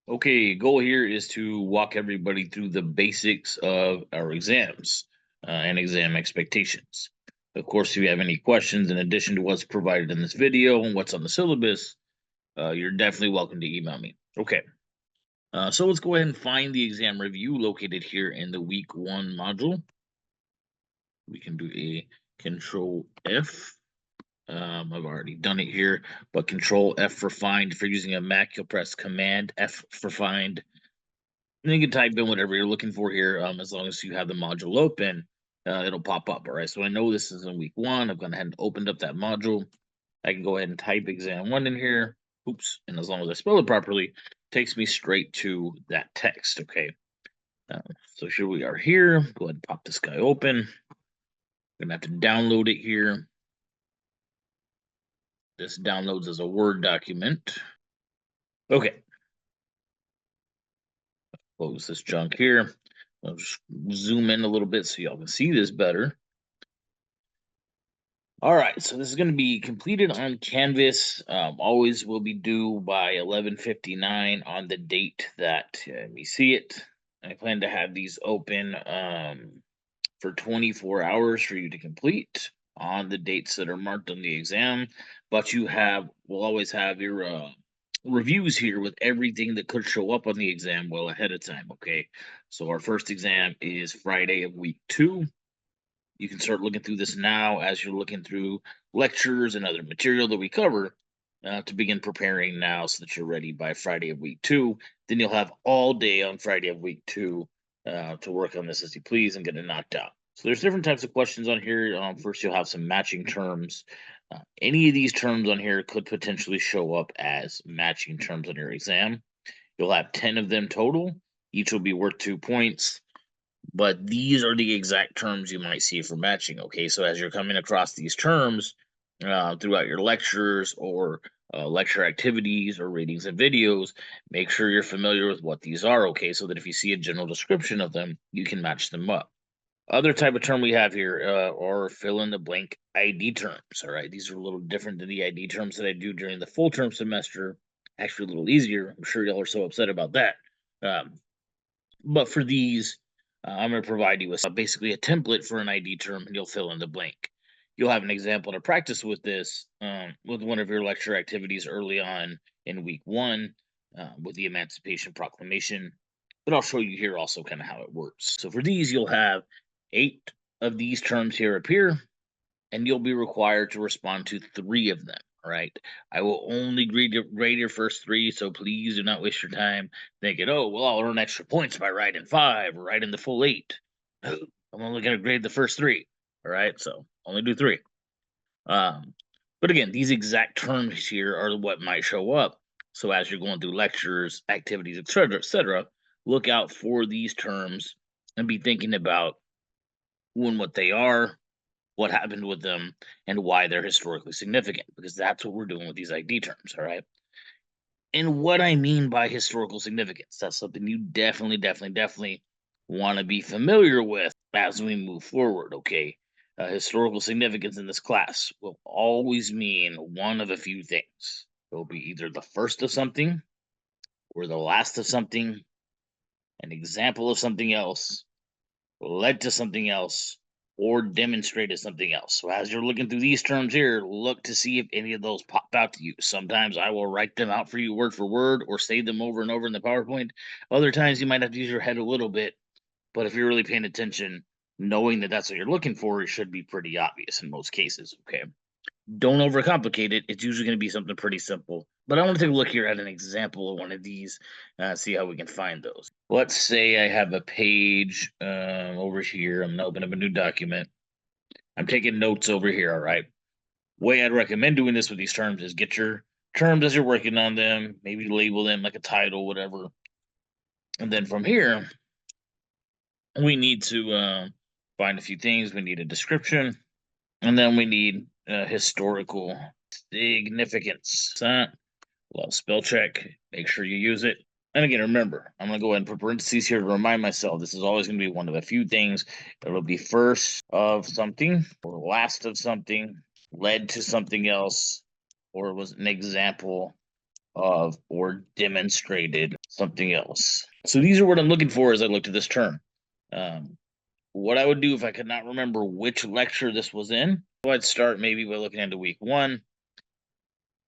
Okay, goal here is to walk everybody through the basics of our exams and exam expectations. Of course, if you have any questions in addition to what's provided in this video and what's on the syllabus, you're definitely welcome to email me. Okay, so let's go ahead and find the exam review located here in the week 1 module. We can do a control F. I've already done it here, but control F for find. If you're using a Mac, you'll press command F for find. And you can type in whatever you're looking for here, as long as you have the module open, it'll pop up. All right. So I know this is in week 1. I've gone ahead and opened up that module. I can go ahead and type exam 1 in here. Oops. And as long as I spell it properly, it takes me straight to that text. Okay. So here we are here. Go ahead and pop this guy open. I'm gonna have to download it here. This downloads as a Word document. Okay. Close this junk here. I'll just zoom in a little bit so y'all can see this better. All right, so this is going to be completed on Canvas. Always will be due by 11:59 on the date that we see it. I plan to have these open for 24 hours for you to complete on the dates that are marked on the exam. But will always have your reviews here with everything that could show up on the exam well ahead of time. Okay, so our first exam is Friday of week 2. You can start looking through this now as you're looking through lectures and other material that we cover to begin preparing now so that you're ready by Friday of week 2. Then you'll have all day on Friday of week 2 to work on this as you please and get it knocked out. So there's different types of questions on here. First, you'll have some matching terms. Any of these terms on here could potentially show up as matching terms on your exam. You'll have 10 of them total. Each will be worth 2 points. But these are the exact terms you might see for matching. Okay, so as you're coming across these terms throughout your lectures or lecture activities or readings and videos, make sure you're familiar with what these are. Okay, so that if you see a general description of them, you can match them up. Other type of term we have here are fill in the blank ID terms. All right, these are a little different than the ID terms that I do during the full term semester. Actually, a little easier. I'm sure y'all are so upset about that. But for these, I'm going to provide you with basically a template for an ID term, and you'll fill in the blank. You'll have an example to practice with this with one of your lecture activities early on in week 1 with the Emancipation Proclamation. But I'll show you here also kind of how it works. So for these, you'll have 8 of these terms here appear, and you'll be required to respond to 3 of them. All right. I will only grade your first 3, so please do not waste your time thinking, oh, well, I'll earn extra points by writing 5 or writing the full 8. No, I'm only going to grade the first 3. All right. So only do 3. But again, these exact terms here are what might show up. So as you're going through lectures, activities, etc., look out for these terms and be thinking about who and what they are, what happened with them, and why they're historically significant, because that's what we're doing with these ID terms. All right. And what I mean by historical significance, that's something you definitely want to be familiar with as we move forward. Okay. Historical significance in this class will always mean one of a few things. It'll be either the first of something, or the last of something, an example of something else, led to something else, or demonstrated something else. So as you're looking through these terms here, look to see if any of those pop out to you. Sometimes I will write them out for you word for word or say them over and over in the PowerPoint. Other times you might have to use your head a little bit, but if you're really paying attention, knowing that that's what you're looking for, it should be pretty obvious in most cases. Okay. Don't overcomplicate it. It's usually going to be something pretty simple. But I want to take a look here at an example of one of these, see how we can find those. Let's say I have a page over here. I'm going to open up a new document. I'm taking notes over here, all right? Way I'd recommend doing this with these terms is get your terms as you're working on them, maybe label them like a title, whatever. And then from here, we need to find a few things. We need a description, and then we need historical significance. Well, spell check, make sure you use it. And again, remember, I'm going to go ahead and put parentheses here to remind myself this is always going to be one of a few things. It'll be first of something, or last of something, led to something else, or was an example of, or demonstrated something else. So these are what I'm looking for as I looked at this term. What I would do if I could not remember which lecture this was in, I'd start maybe by looking into week 1.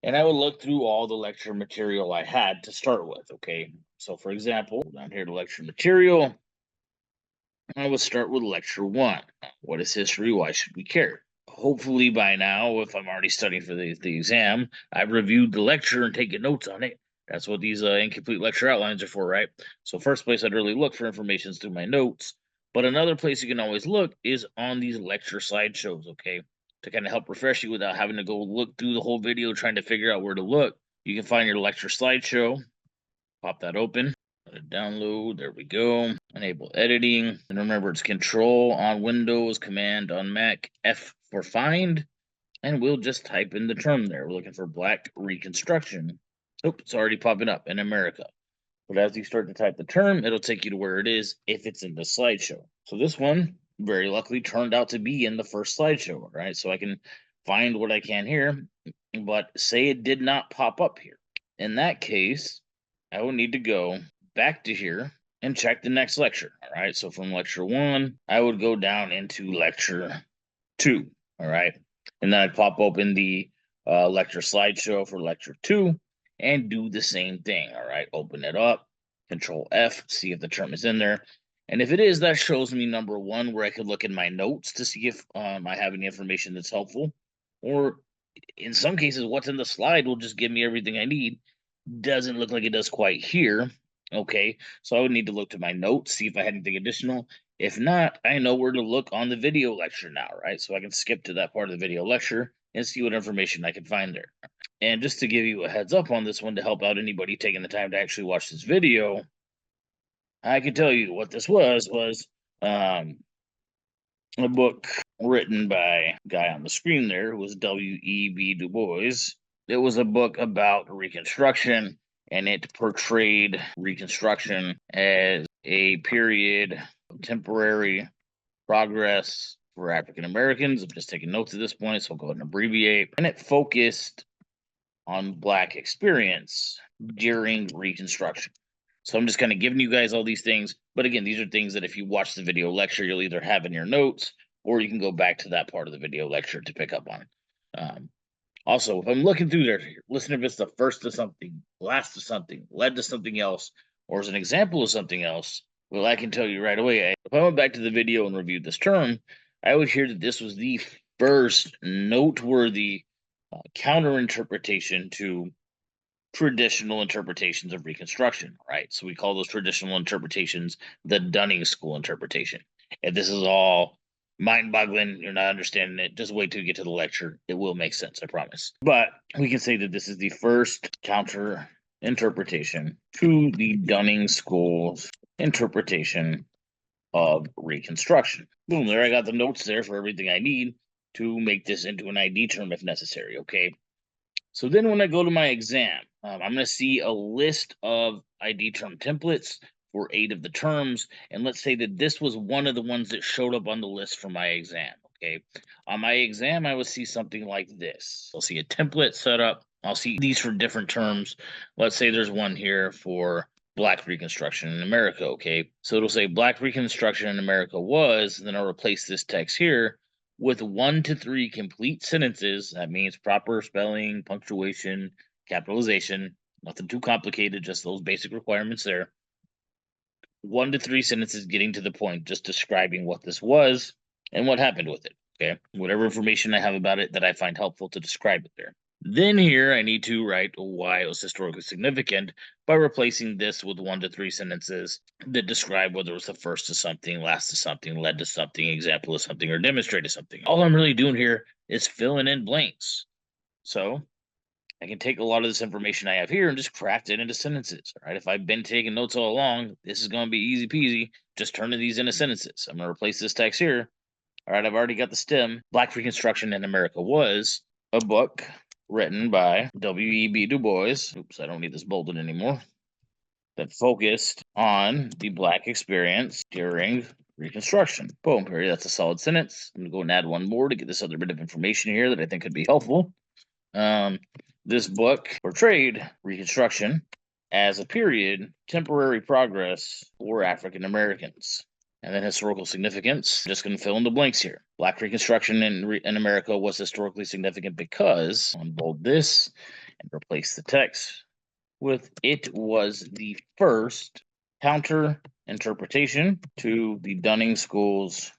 And I would look through all the lecture material I had to start with, okay? So for example, down here to lecture material, I would start with lecture 1. What is history? Why should we care? Hopefully by now, if I'm already studying for the exam, I've reviewed the lecture and taken notes on it. That's what these incomplete lecture outlines are for, right? So first place I'd really look for information is through my notes. But another place you can always look is on these lecture slideshows, okay? To kind of help refresh you without having to go look through the whole video trying to figure out where to look. You can find your lecture slideshow, pop that open, let it download, there we go. Enable editing, and remember it's Control on Windows, Command on Mac, F for find, and we'll just type in the term there. We're looking for Black Reconstruction. Oh, it's already popping up in America. But as you start to type the term, it'll take you to where it is if it's in the slideshow. So this one very luckily turned out to be in the first slideshow, right? So I can find what I can here, but say it did not pop up here. In that case, I will need to go back to here and check the next lecture. All right. So from lecture 1, I would go down into lecture 2. All right. And then I'd pop open the lecture slideshow for lecture 2 and do the same thing. All right. Open it up, Control F, see if the term is in there. And if it is, that shows me number 1, where I could look in my notes to see if I have any information that's helpful. Or in some cases, what's in the slide will just give me everything I need. Doesn't look like it does quite here. Okay, so I would need to look to my notes, see if I had anything additional. If not, I know where to look on the video lecture now, right? So I can skip to that part of the video lecture and see what information I can find there. And just to give you a heads up on this one to help out anybody taking the time to actually watch this video, I can tell you what this was a book written by a guy on the screen there, who was W.E.B. Du Bois. It was a book about Reconstruction, and it portrayed Reconstruction as a period of temporary progress for African Americans. I'm just taking notes at this point, so I'll go ahead and abbreviate. And it focused on Black experience during Reconstruction. So I'm just kind of giving you guys all these things. But again, these are things that if you watch the video lecture, you'll either have in your notes, or you can go back to that part of the video lecture to pick up on. Also, if I'm looking through there, listen if it's the first to something, last to something, led to something else, or as an example of something else, well, I can tell you right away. If I went back to the video and reviewed this term, I would hear that this was the first noteworthy counter interpretation to traditional interpretations of Reconstruction, right? So we call those traditional interpretations the Dunning School interpretation. And this is all mind-boggling. You're not understanding it. Just wait till you get to the lecture. It will make sense, I promise. But we can say that this is the first counter interpretation to the Dunning School's interpretation of Reconstruction. Boom, there I got the notes there for everything I need to make this into an ID term if necessary, okay? So then when I go to my exam, I'm going to see a list of ID term templates for 8 of the terms. And let's say that this was one of the ones that showed up on the list for my exam. Okay. On my exam, I would see something like this. I'll see a template set up. I'll see these for different terms. Let's say there's one here for Black Reconstruction in America. Okay. So it'll say Black Reconstruction in America was, then I'll replace this text here with 1 to 3 complete sentences. That means proper spelling, punctuation, capitalization, nothing too complicated, just those basic requirements there. 1 to 3 sentences getting to the point, just describing what this was and what happened with it. Okay. Whatever information I have about it that I find helpful to describe it there. Then here I need to write why it was historically significant by replacing this with 1 to 3 sentences that describe whether it was the first to something, last to something, led to something, example of something, or demonstrated something. All I'm really doing here is filling in blanks. So I can take a lot of this information I have here and just craft it into sentences. All right. If I've been taking notes all along, this is going to be easy peasy. Just turning these into sentences. I'm going to replace this text here. All right. I've already got the stem. Black Reconstruction in America was a book written by W.E.B. Du Bois. Oops, I don't need this bolded anymore. That focused on the Black experience during Reconstruction. Boom. Here, that's a solid sentence. I'm going to go and add one more to get this other bit of information here that I think could be helpful. This book portrayed Reconstruction as a period, temporary progress for African Americans. And then historical significance, just going to fill in the blanks here. Black Reconstruction in America was historically significant because, unbold this and replace the text with it was the first counter interpretation to the Dunning School's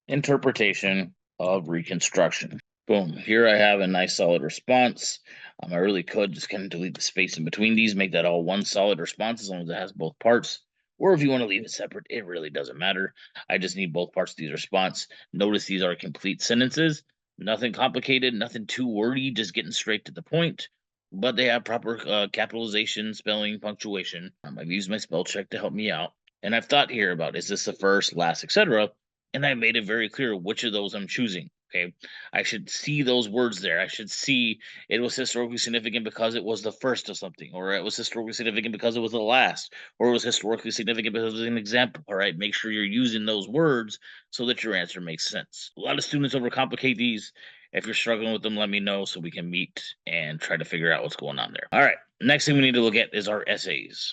interpretation of Reconstruction. Boom. Here I have a nice solid response. I really could just kind of delete the space in between these, make that all one solid response as long as it has both parts. Or if you want to leave it separate, it really doesn't matter. I just need both parts of these response. Notice these are complete sentences. Nothing complicated, nothing too wordy, just getting straight to the point. But they have proper capitalization, spelling, punctuation. I've used my spell check to help me out. And I've thought here about, is this the first, last, etc. And I made it very clear which of those I'm choosing. Okay. I should see those words there. I should see it was historically significant because it was the first of something, or it was historically significant because it was the last, or it was historically significant because it was an example. All right. Make sure you're using those words so that your answer makes sense. A lot of students overcomplicate these. If you're struggling with them, let me know so we can meet and try to figure out what's going on there. All right. Next thing we need to look at is our essays.